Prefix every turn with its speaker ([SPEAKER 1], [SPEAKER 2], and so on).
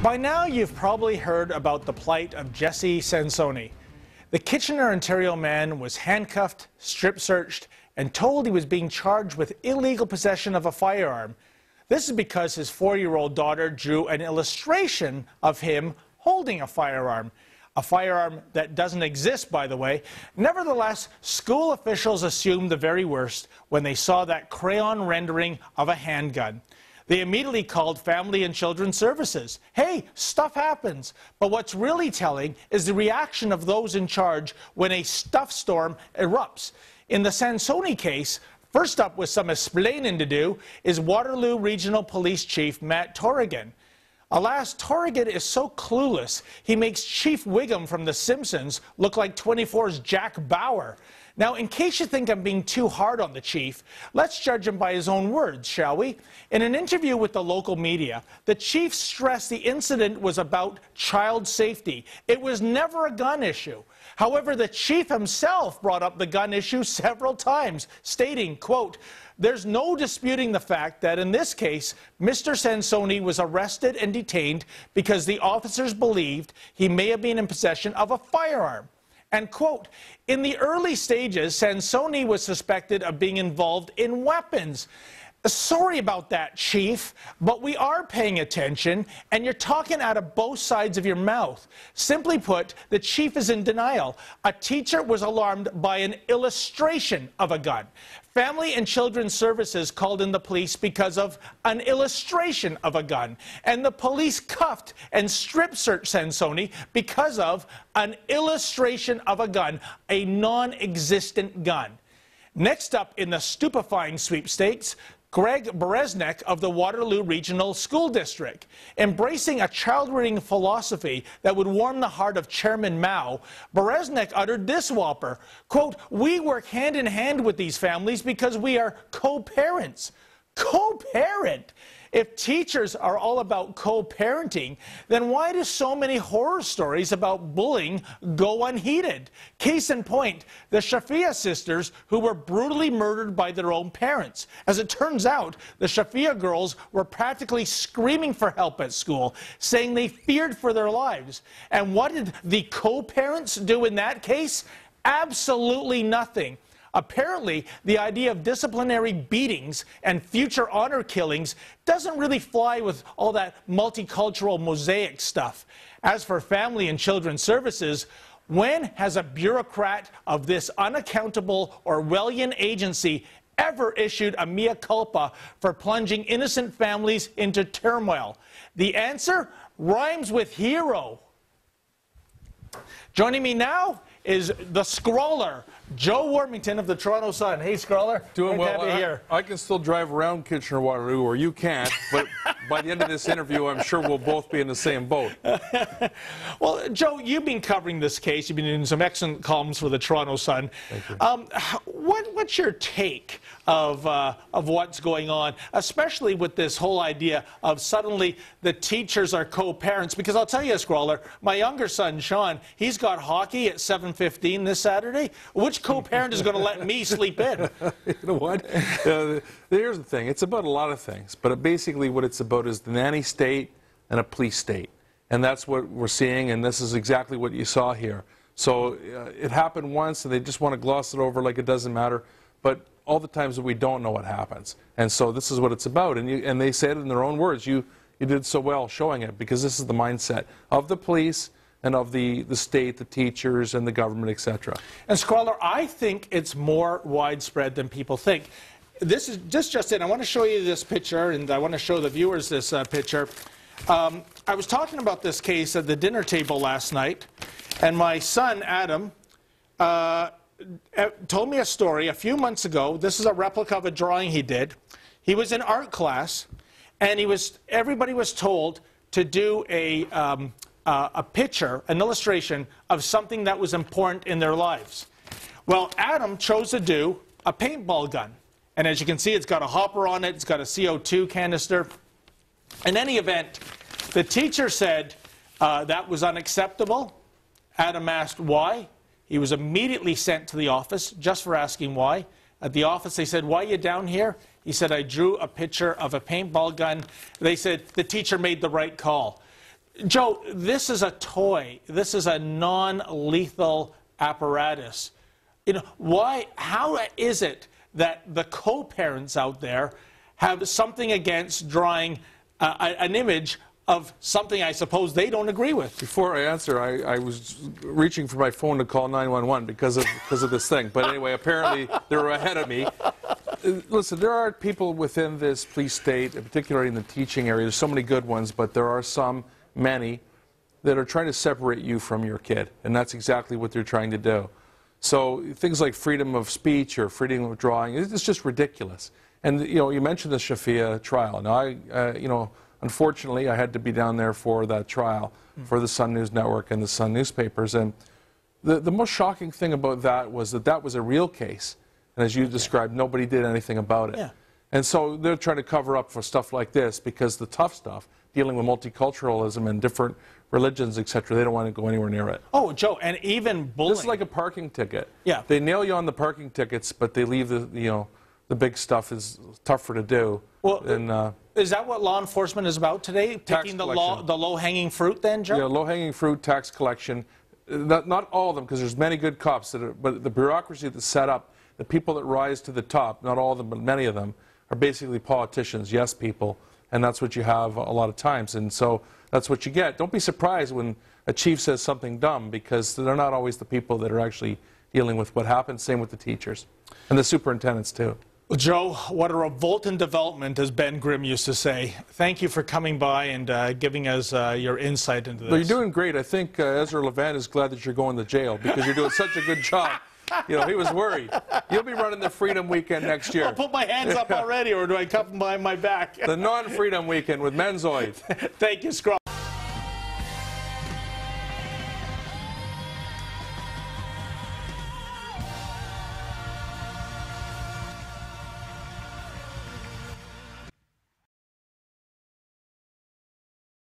[SPEAKER 1] By now, you've probably heard about the plight of Jesse Sansoni. The Kitchener, Ontario man was handcuffed, strip-searched, and told he was being charged with illegal possession of a firearm. This is because his 4-year-old daughter drew an illustration of him holding a firearm that doesn't exist, by the way. Nevertheless, school officials assumed the very worst when they saw that crayon rendering of a handgun. They immediately called Family and Children's Services. Hey, stuff happens. But what's really telling is the reaction of those in charge when a stuff storm erupts. In the Sansoni case, first up with some explaining to do is Waterloo Regional Police Chief Matt Torrigan. Alas, Torrigan is so clueless, he makes Chief Wiggum from The Simpsons look like 24's Jack Bauer. Now, in case you think I'm being too hard on the chief, let's judge him by his own words, shall we? In an interview with the local media, the chief stressed the incident was about child safety. It was never a gun issue. However, the chief himself brought up the gun issue several times, stating, quote, "There's no disputing the fact that in this case, Mr. Sansoni was arrested and detained because the officers believed he may have been in possession of a firearm." And, quote, "In the early stages, Sansoni was suspected of being involved in weapons." Sorry about that, Chief, but we are paying attention, and you're talking out of both sides of your mouth. Simply put, the chief is in denial. A teacher was alarmed by an illustration of a gun. Family and Children's Services called in the police because of an illustration of a gun. And the police cuffed and strip-searched Sansoni because of an illustration of a gun, a non-existent gun. Next up in the stupefying sweepstakes, Greg Bereznek of the Waterloo Regional School District. Embracing a child-rearing philosophy that would warm the heart of Chairman Mao, Bereznek uttered this whopper, quote, "We work hand in hand with these families because we are co-parents." Co-parent? If teachers are all about co-parenting, then why do so many horror stories about bullying go unheeded? Case in point, the Shafia sisters who were brutally murdered by their own parents. As it turns out, the Shafia girls were practically screaming for help at school, saying they feared for their lives. And what did the co-parents do in that case? Absolutely nothing. Apparently, the idea of disciplinary beatings and future honor killings doesn't really fly with all that multicultural mosaic stuff. As for Family and Children's Services, when has a bureaucrat of this unaccountable Orwellian agency ever issued a mea culpa for plunging innocent families into turmoil? The answer rhymes with hero. Joining me now is the scrawler, Joe Warmington of the Toronto Sun. Hey, scrawler.
[SPEAKER 2] Doing well.
[SPEAKER 1] Great to have you here.
[SPEAKER 2] I can still drive around Kitchener-Waterloo, or you can't, but by the end of this interview, I'm sure we'll both be in the same boat.
[SPEAKER 1] Well, Joe, you've been covering this case. You've been doing some excellent columns for the Toronto Sun.
[SPEAKER 2] Thank you.
[SPEAKER 1] What's your take of what's going on, especially with this whole idea of suddenly the teachers are co-parents? Because I'll tell you, scrawler, my younger son, Sean, he's got hockey at 7:15 this Saturday. Which co-parent is going to let me sleep in?
[SPEAKER 2] You know what? Here's the thing. It's about a lot of things, but basically what it's about is the nanny state and a police state. And that's what we're seeing, and this is exactly what you saw here. So it happened once, and they just want to gloss it over like it doesn't matter. But all the times that we don't know what happens. And so this is what it's about. And they said it in their own words. You did so well showing it, because this is the mindset of the police and of the state, the teachers, and the government, etc.
[SPEAKER 1] And Scrawler, I think it's more widespread than people think. This is just in. I want to show you this picture, and I want to show the viewers this picture. I was talking about this case at the dinner table last night, and my son, Adam, told me a story a few months ago. This is a replica of a drawing he did. He was in art class, and everybody was told to do a picture, an illustration of something that was important in their lives. Well, Adam chose to do a paintball gun. And as you can see, it's got a hopper on it. It's got a CO2 canister. In any event, the teacher said that was unacceptable. Adam asked why. He was immediately sent to the office just for asking why. At the office, they said, "Why are you down here?" He said, "I drew a picture of a paintball gun." They said, "The teacher made the right call." Joe, this is a toy. This is a non-lethal apparatus. You know, how is it that the co-parents out there have something against drawing an image of something I suppose they don't agree with?
[SPEAKER 2] Before I answer, I was reaching for my phone to call 911 because of this thing. But anyway, apparently they were ahead of me. Listen, there are people within this police state, particularly in the teaching area. There's so many good ones, but there are many, that are trying to separate you from your kid. And that's exactly what they're trying to do. So things like freedom of speech or freedom of drawing, it's just ridiculous. And you know, you mentioned the Shafia trial. Now, you know, unfortunately, I had to be down there for that trial for the Sun News Network and the Sun newspapers. And the most shocking thing about that was that was a real case. And as you described, nobody did anything about it.
[SPEAKER 1] Yeah.
[SPEAKER 2] And so they're trying to cover up for stuff like this because the tough stuff, dealing with multiculturalism and different religions, etc., they don't want to go anywhere near it.
[SPEAKER 1] Oh, Joe, and even bullying.
[SPEAKER 2] This is like a parking ticket.
[SPEAKER 1] Yeah.
[SPEAKER 2] They nail you on the parking tickets, but they leave the big stuff is tougher to do.
[SPEAKER 1] Well,
[SPEAKER 2] and,
[SPEAKER 1] is that what law enforcement is about today? Picking the low-hanging fruit then, Joe?
[SPEAKER 2] Yeah, low-hanging fruit, tax collection. Not all of them, because there's many good cops, but the bureaucracy that's set up, the people that rise to the top, not all of them, but many of them, are basically politicians, yes people, and that's what you have a lot of times. And so that's what you get. Don't be surprised when a chief says something dumb, because they're not always the people that are actually dealing with what happens. Same with the teachers and the superintendents too.
[SPEAKER 1] Well, Joe, what a revolting development, as Ben Grimm used to say. Thank you for coming by and giving us your insight into this.
[SPEAKER 2] Well, you're doing great. I think Ezra Levant is glad that you're going to jail because you're doing such a good job. You know, he was worried. You'll be running the Freedom Weekend next year.
[SPEAKER 1] I'll put my hands up already, or do I cuff them behind my back?
[SPEAKER 2] The non-Freedom Weekend with Menzies.
[SPEAKER 1] Thank you, Scrub.